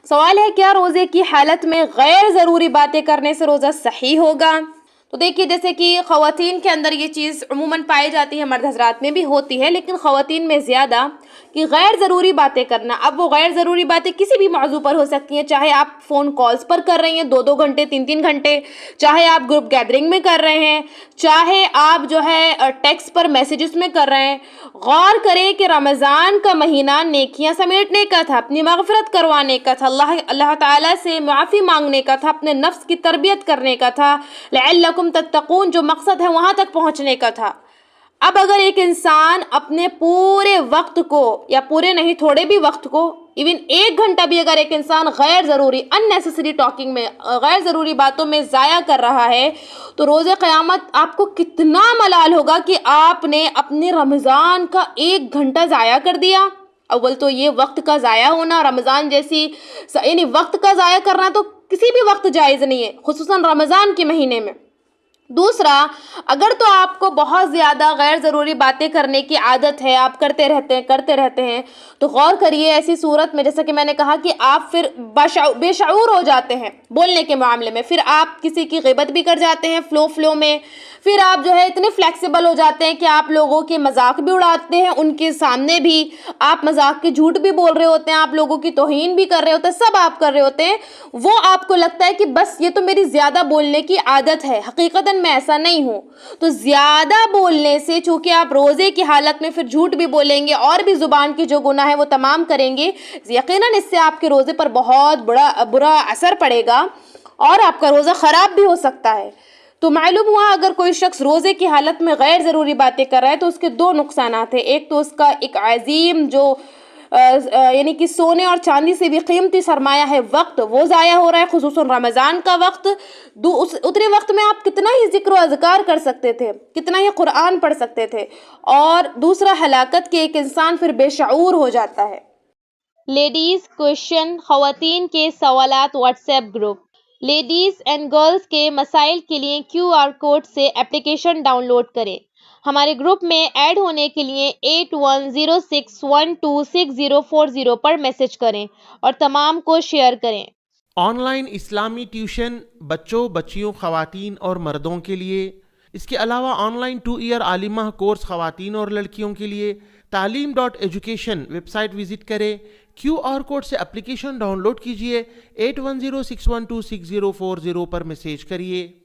سوال ہے کیا روزے کی حالت میں غیر ضروری باتیں کرنے سے روزہ صحیح ہوگا؟ تو دیکھیے جیسے کہ خواتین کے اندر یہ چیز عموماً پائی جاتی ہے، مرد حضرات میں بھی ہوتی ہے، لیکن خواتین میں زیادہ کہ غیر ضروری باتیں کرنا۔ اب وہ غیر ضروری باتیں کسی بھی موضوع پر ہو سکتی ہیں، چاہے آپ فون کالز پر کر رہی ہیں 2 گھنٹے 3 گھنٹے، چاہے آپ گروپ گیدرنگ میں کر رہے ہیں، چاہے آپ جو ہے ٹیکسٹ پر میسیجز میں کر رہے ہیں۔ غور کریں کہ رمضان کا مہینہ نیکیاں سمیٹنے کا تھا، اپنی مغفرت کروانے کا تھا، اللہ تعالیٰ سے معافی مانگنے کا تھا، اپنے نفس کی تربیت کرنے کا تھا، لعلکم تتقون جو مقصد ہے وہاں تک پہنچنے کا تھا۔ اب اگر ایک انسان اپنے پورے وقت کو، یا پورے نہیں تھوڑے بھی وقت کو، ایون 1 گھنٹہ بھی اگر ایک انسان غیر ضروری unnecessary ٹاکنگ میں، غیر ضروری باتوں میں ضائع کر رہا ہے، تو روز قیامت آپ کو کتنا ملال ہوگا کہ آپ نے اپنے رمضان کا 1 گھنٹہ ضائع کر دیا۔ اول تو یہ وقت کا ضائع ہونا، رمضان جیسی یعنی وقت کا ضائع کرنا تو کسی بھی وقت جائز نہیں ہے، خصوصاً رمضان کے مہینے میں۔ دوسرا، اگر تو آپ کو بہت زیادہ غیر ضروری باتیں کرنے کی عادت ہے، آپ کرتے رہتے ہیں تو غور کریے ایسی صورت میں، جیسا کہ میں نے کہا کہ آپ پھر بے شعور ہو جاتے ہیں بولنے کے معاملے میں، پھر آپ کسی کی غیبت بھی کر جاتے ہیں فلو میں، پھر آپ جو ہے اتنے فلیکسیبل ہو جاتے ہیں کہ آپ لوگوں کے مذاق بھی اڑاتے ہیں، ان کے سامنے بھی آپ مذاق کے جھوٹ بھی بول رہے ہوتے ہیں، آپ لوگوں کی توہین بھی کر رہے ہوتے ہیں، سب آپ کر رہے ہوتے ہیں۔ وہ آپ کو لگتا ہے کہ بس یہ تو میری زیادہ بولنے کی عادت ہے، حقیقتاً میں ایسا نہیں ہوں۔ تو زیادہ بولنے سے، چونکہ آپ روزے کی حالت میں پھر جھوٹ بھی بولیں گے اور بھی زبان کی جو گناہ ہے وہ تمام کریں گے، یقیناً اس سے آپ کے روزے پر بہت برا اثر پڑے گا اور آپ کا روزہ خراب بھی ہو سکتا ہے۔ تو معلوم ہوا اگر کوئی شخص روزے کی حالت میں غیر ضروری باتیں کر رہا ہے تو اس کے 2 نقصانات ہیں۔ ایک تو اس کا ایک عظیم جو یعنی کہ سونے اور چاندی سے بھی قیمتی سرمایہ ہے وقت، وہ ضائع ہو رہا ہے، خصوصاً رمضان کا وقت۔ اتنے وقت میں آپ کتنا ہی ذکر و اذکار کر سکتے تھے، کتنا ہی قرآن پڑھ سکتے تھے۔ اور دوسرا ہلاکت کہ ایک انسان پھر بے شعور ہو جاتا ہے۔ لیڈیز کویشچن، خواتین کے سوالات what's app group. Ladies and girls کے مسائل کے لیے QR کوڈ سے اپلیکیشن ڈاؤن لوڈ کریں۔ ہمارے گروپ میں ایڈ ہونے کے لیے 8106126040 پر میسج کریں اور تمام کو شیئر کریں۔ آن لائن اسلامی ٹیوشن بچوں، بچیوں، خواتین اور مردوں کے لیے۔ اس کے علاوہ آن لائن 2 ایئر عالمہ کورس خواتین اور لڑکیوں کے لیے۔ تعلیم.education ویب سائٹ وزٹ کریں، QR کوڈ سے اپلیکیشن ڈاؤن لوڈ کیجئے، 8106126040 پر میسیج کریے۔